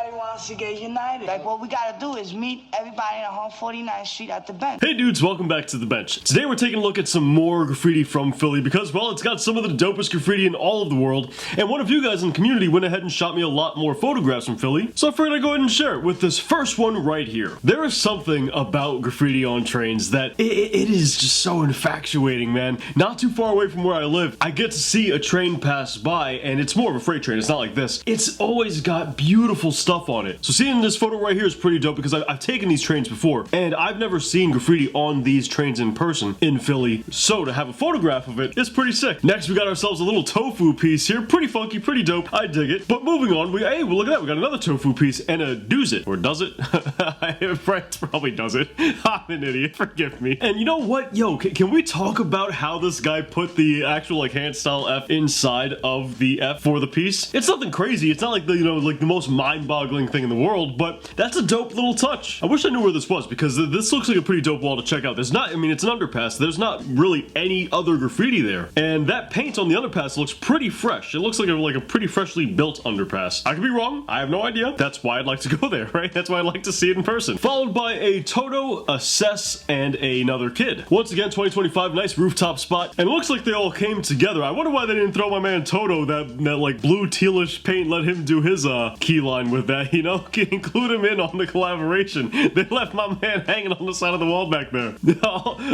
everybody wants to get united. Like, what we gotta do is meet everybody on 149th Street at the bench. Hey dudes, welcome back to The Bench. Today we're taking a look at some more graffiti from Philly because, well, it's got some of the dopest graffiti in all of the world, and one of you guys in the community went ahead and shot me a lot more photographs from Philly, so I figured I'd go ahead and share it with this first one right here. There is something about graffiti on trains that it is just so infatuating, man. Not too far away from where I live, I get to see a train pass by, and it's more of a freight train, it's not like this. It's always got beautiful stuff on it. So seeing this photo right here is pretty dope because I've taken these trains before, and I've never seen graffiti on these trains in person in Philly, so to have a photograph of it is pretty sick. Next, we got ourselves a little tofu piece here. Pretty funky, pretty dope. I dig it. But moving on, hey, well, look at that. We got another tofu piece and a does it. Or does it? Frank probably does it. I'm an idiot. Forgive me. And you know what? Yo, can we talk about how this guy put the actual, like, hand style F inside of the F for the piece? It's nothing crazy. It's not like the, you know, like the most mind-boggling thing in the world, but that's a dope little touch. I wish I knew where this was because this looks like a pretty dope wall to check out. There's not, I mean, it's an underpass. There's not really any other graffiti there. And that paint on the underpass looks pretty fresh. It looks like a pretty freshly built underpass. I could be wrong. I have no idea. That's why I'd like to go there, right? That's why I'd like to see it in person. Followed by a Toto, a Cess, and another kid. Once again, 2025, nice rooftop spot. And it looks like they all came together. I wonder why they didn't throw my man Toto that like blue tealish paint, let him do his key line with that, you know? Include him in on the collaboration. They left my man hanging on the side of the wall back there.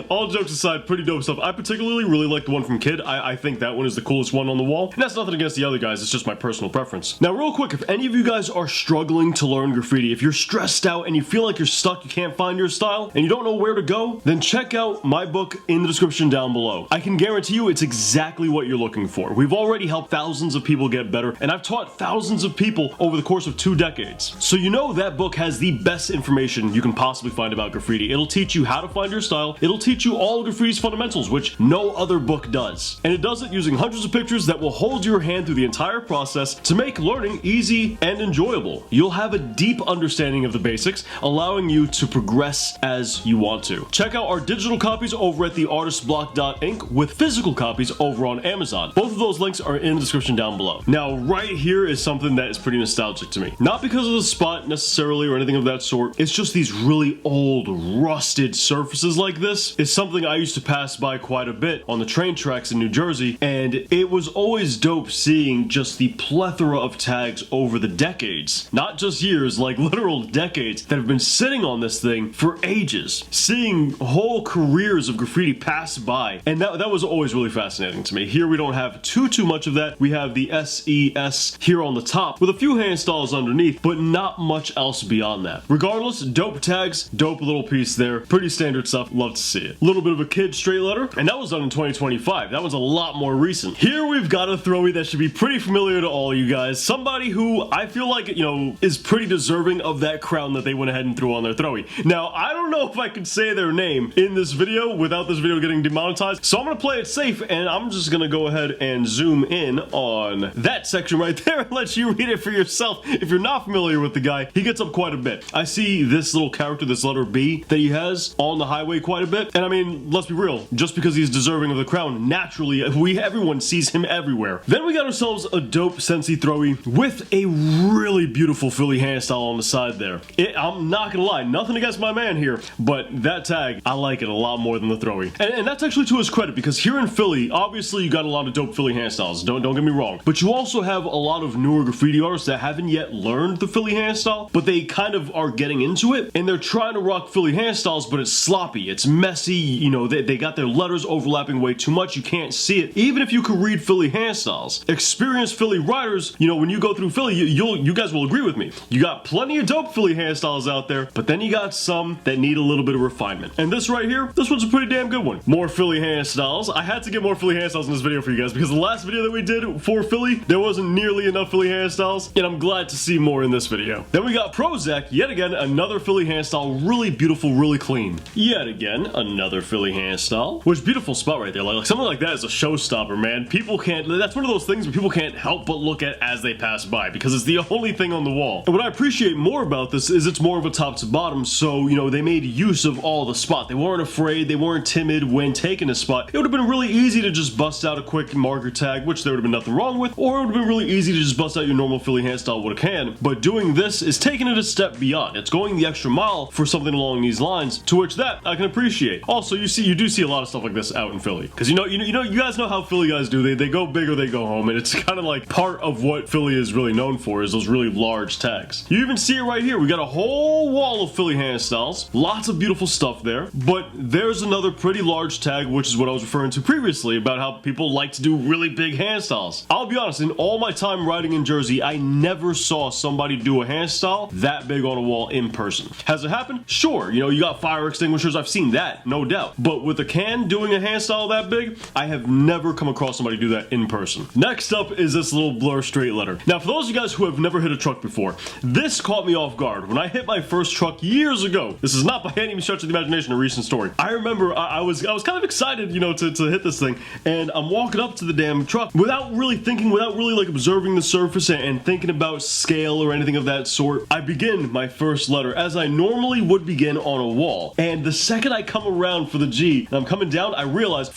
All jokes aside, pretty dope stuff. I particularly really like the one from Kid. I think that one is the coolest one on the wall. And that's nothing against the other guys, it's just my personal preference. Now, real quick, if any of you guys are struggling to learn graffiti, if you're stressed out and you feel like you're stuck, you can't find your style, and you don't know where to go, then check out my book in the description down below. I can guarantee you it's exactly what you're looking for. We've already helped thousands of people get better, and I've taught thousands of people over the course of 2 decades. So you know that book has the best information you can possibly find about graffiti. It'll teach you how to find your style. It'll teach you all of graffiti's fundamentals, which no other book does. And it does it using hundreds of pictures that will hold your hand through the entire process to make learning easy and enjoyable. You'll have a deep understanding of the basics, allowing you to progress as you want to. Check out our digital copies over at theartistblock.inc with physical copies over on Amazon. Both of those links are in the description down below. Now, right here is something that is pretty nostalgic to me. Not because of the spot necessarily or anything of that sort. It's just these really old, rusted surfaces like this is something I used to pass by quite a bit on the train tracks in New Jersey, and it was always dope seeing just the plethora of tags over the decades. Not just years, like literal decades that have been sitting on this thing for ages. Seeing whole careers of graffiti pass by, and that was always really fascinating to me. Here we don't have too much of that. We have the SES here on the top with a few hand styles underneath, but not much else beyond that. Regardless, dope tags, dope little piece there. Pretty standard stuff, love to see it. A little bit of a Kid straight letter, and that was done in 2025. That was a lot more recent. Here we've got a throwy that should be pretty familiar to all you guys. Somebody who I feel like, you know, is pretty deserving of that crown that they went ahead and threw on their throwy. Now, I don't know if I could say their name in this video without this video getting demonetized, so I'm gonna play it safe, and I'm just gonna go ahead and zoom in on that section right there and let you read it for yourself. If you're not familiar with the guy, he gets up quite a bit. I see this little character, this letter B that he has on the highway quite a bit, and I mean, let's be real, just because he's deserving of the crown, naturally, everyone sees him everywhere. Then we got ourselves a dope Sensi throwy with a really beautiful Philly hand style on the side there. I'm not gonna lie, nothing against my man here, but that tag, I like it a lot more than the throwy. And that's actually to his credit, because here in Philly, obviously you got a lot of dope Philly hand styles, don't get me wrong, but you also have a lot of newer graffiti artists that haven't yet learned the Philly hand style, but they kind of are getting into it, and they're trying to rock Philly hand styles, but it's sloppy, it's messy, you know, they got their letters overlapping way too much, you can't see it, even if you could read Philly hand styles. Experienced Philly writers, you know, when you go through Philly, you guys will agree with me. You got plenty of dope Philly hand styles out there, but then you got some that need a little bit of refinement. And this right here, this one's a pretty damn good one. More Philly hand styles. I had to get more Philly hand styles in this video for you guys because the last video that we did for Philly, there wasn't nearly enough Philly hand styles, and I'm glad to see more in this video. Then we got Prozac, yet again, another Philly hand style, really beautiful, really clean. Yet again, another Philly hand style, which beautiful spot right there. Like something like that is a showstopper, man. People can't, that's one of those things where people can't help but look at as they pass by because it's the only thing on the wall. And what I appreciate more about this is it's more of a top to bottom, so, you know, they made use of all the spot. They weren't afraid, they weren't timid when taking a spot. It would have been really easy to just bust out a quick marker tag, which there would have been nothing wrong with, or it would have been really easy to just bust out your normal Philly hand style with a can. time, but doing this is taking it a step beyond. It's going the extra mile for something along these lines, to which that I can appreciate. Also, you do see a lot of stuff like this out in Philly, because you guys know how Philly guys do. They go big or they go home, and it's kind of like part of what Philly is really known for is those really large tags. You even see it right here. We got a whole wall of Philly hand styles, lots of beautiful stuff there, but there's another pretty large tag, which is what I was referring to previously about how people like to do really big hand styles. I'll be honest, in all my time riding in Jersey, I never saw somebody do a hand style that big on a wall in person. Has it happened? Sure, you got fire extinguishers, I've seen that, no doubt. But with a can doing a hand style that big, I have never come across somebody do that in person. Next up is this little Blur straight letter. Now, for those of you guys who have never hit a truck before, this caught me off guard when I hit my first truck years ago. This is not by any stretch of the imagination a recent story. I remember I was kind of excited, to hit this thing, and I'm walking up to the damn truck without really thinking, without really like observing the surface and thinking about scale or anything of that sort. I begin my first letter as I normally would begin on a wall, and the second I come around for the G and I'm coming down, I realize,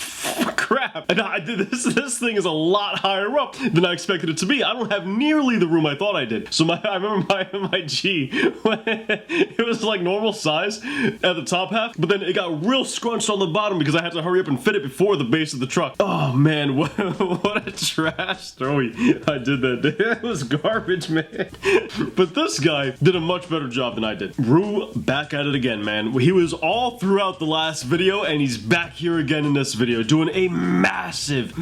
crap, and I did this thing is a lot higher up than I expected it to be. I don't have nearly the room I thought I did. So I remember my G, it was like normal size at the top half, but then it got real scrunched on the bottom because I had to hurry up and fit it before the base of the truck. Oh man, what a trash story I did that day. It was garbage, man. But this guy did a much better job than I did. Rue back at it again, man. He was all throughout the last video, and he's back here again in this video doing a massive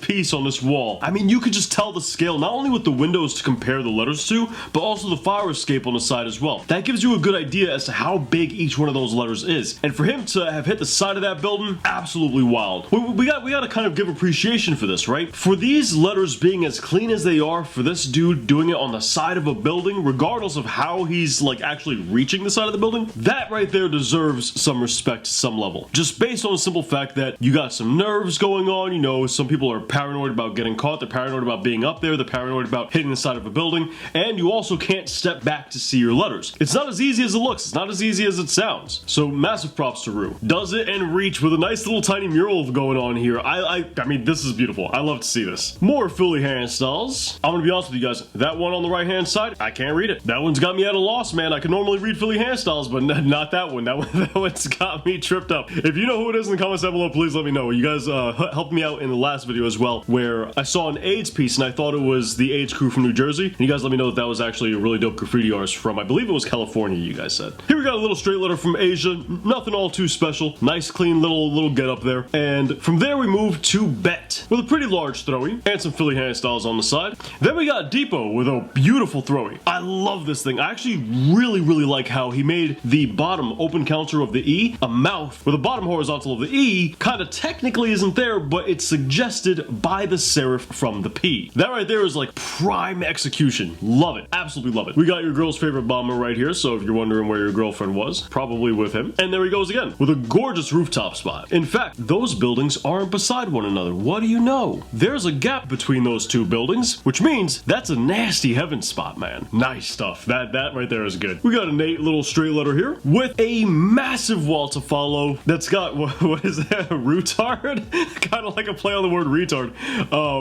piece on this wall. I mean, you could just tell the scale, not only with the windows to compare the letters to, but also the fire escape on the side as well. That gives you a good idea as to how big each one of those letters is. And for him to have hit the side of that building, absolutely wild. We got to kind of give appreciation for this, right? For these letters being as clean as they are, for this dude doing it on the side of a building, regardless of how he's like actually reaching the side of the building, that right there deserves some respect to some level. Just based on the simple fact that you got some nerves going on, some people are paranoid about getting caught, they're paranoid about being up there, they're paranoid about hitting the side of a building, and you also can't step back to see your letters. It's not as easy as it looks, it's not as easy as it sounds. So massive props to Rue. Does it and reach with a nice little tiny mural going on here. I mean, this is beautiful. I love to see this. More Philly hand styles. I'm gonna be honest with you guys, that one on the right hand side, I can't read it. That one's got me at a loss, man. I can normally read Philly hand styles, but not that one. That one's got me tripped up. If you know who it is in the comments down below, please let me know. You guys helped me out in the last video as well, where I saw an AIDS piece and I thought it was the AIDS crew from New Jersey, and you guys let me know that was actually a really dope graffiti artist from, I believe it was California, you guys said. Here we got a little straight letter from Asia, nothing all too special, nice clean little get up there, and from there we move to Bet with a pretty large throwy and some Philly hand styles on the side. Then we got Depot with a beautiful throwy. I love this thing. I actually really like how he made the bottom open counter of the E a mouth, where the bottom horizontal of the E kind of technically isn't there, but it's suggested by the serif from the P. That right there is like prime execution. Love it. Absolutely love it. We got your girl's favorite bomber right here, so if you're wondering where your girlfriend was, probably with him. And there he goes again, with a gorgeous rooftop spot. In fact, those buildings aren't beside one another. What do you know? There's a gap between those two buildings, which means that's a nasty heaven spot, man. Nice stuff. That right there is good. We got a neat little straight letter here with a massive wall to follow that's got, what is that, retard? Kind of like a play on the word retard.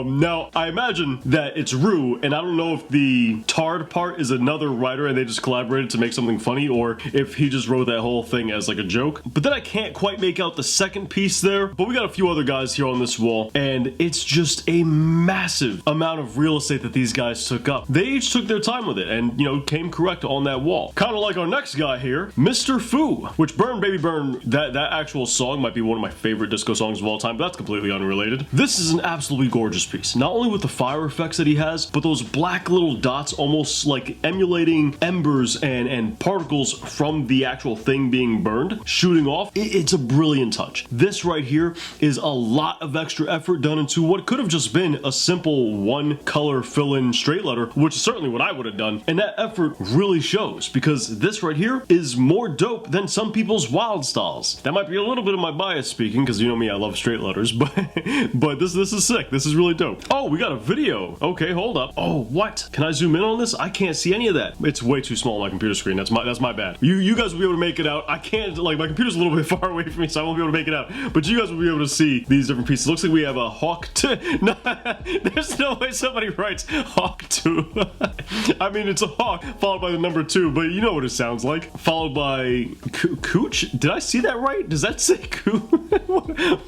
Now, I imagine that it's Rue, and I don't know if the tard part is another writer and they just collaborated to make something funny, or if he just wrote that whole thing as like a joke. But then I can't quite make out the second piece there, but we got a few other guys here on this wall, and it's just a massive amount of real estate that these guys took up. They each took their time with it and, came correct on that wall. Kind of like our next guy here, Mr. Fu, which Burn Baby Burn, that actual song might be one of my favorite disco songs of all time, but that's completely unrelated. This is an absolutely gorgeous piece, not only with the fire effects that he has, but those black little dots almost like emulating embers and particles from the actual thing being burned, shooting off. It's a brilliant touch. This right here is a lot of extra effort done into what could have just been a simple one color fill-in straight letter, which is certainly what I would have done, and that effort really shows, because this right here is more dope than some people's wild styles. That might be a little bit of my bias speaking, because you know me, I love straight letters, but this is sick. This is really dope. Oh, we got a video. Okay, hold up. Oh, what? Can I zoom in on this? I can't see any of that. It's way too small on my computer screen. That's my bad. You guys will be able to make it out. I can't, like, my computer's a little bit far away from me, so I won't be able to make it out. But you guys will be able to see these different pieces. Looks like we have a Hawk 2. No, there's no way somebody writes Hawk 2. I mean, it's a hawk followed by the number 2, but you know what it sounds like. Followed by Cooch? Did I see that right? Does that say Cooch?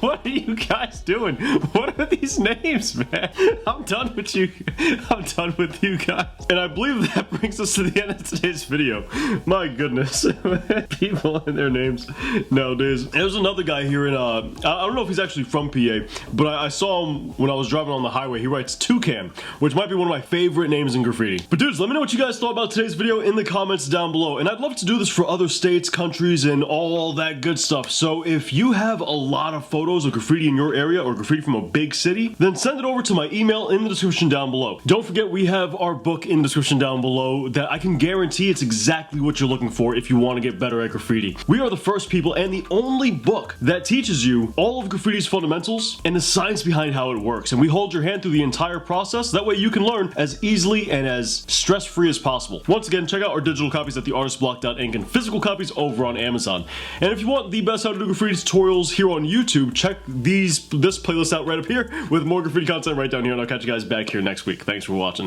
What are you guys doing? What are these names, man? I'm done with you. I'm done with you guys. And I believe that brings us to the end of today's video. My goodness. People and their names nowadays. There's another guy here in, I don't know if he's actually from PA, but I saw him when I was driving on the highway. He writes Toucan, which might be one of my favorite names in graffiti. But dudes, let me know what you guys thought about today's video in the comments down below. And I'd love to do this for other states, countries, and all that good stuff. So if you have a lot of photos of graffiti in your area or graffiti from a big city, then send it over to my email in the description down below. Don't forget, we have our book in the description down below that I can guarantee it's exactly what you're looking for if you want to get better at graffiti. We are the first people and the only book that teaches you all of graffiti's fundamentals and the science behind how it works. And we hold your hand through the entire process. That way you can learn as easily and as stress-free as possible. Once again, check out our digital copies at theartistblock.ink and physical copies over on Amazon. And if you want the best how to do graffiti tutorials here on YouTube, check this playlist out right up here with more graffiti content right down here, and I'll catch you guys back here next week. Thanks for watching.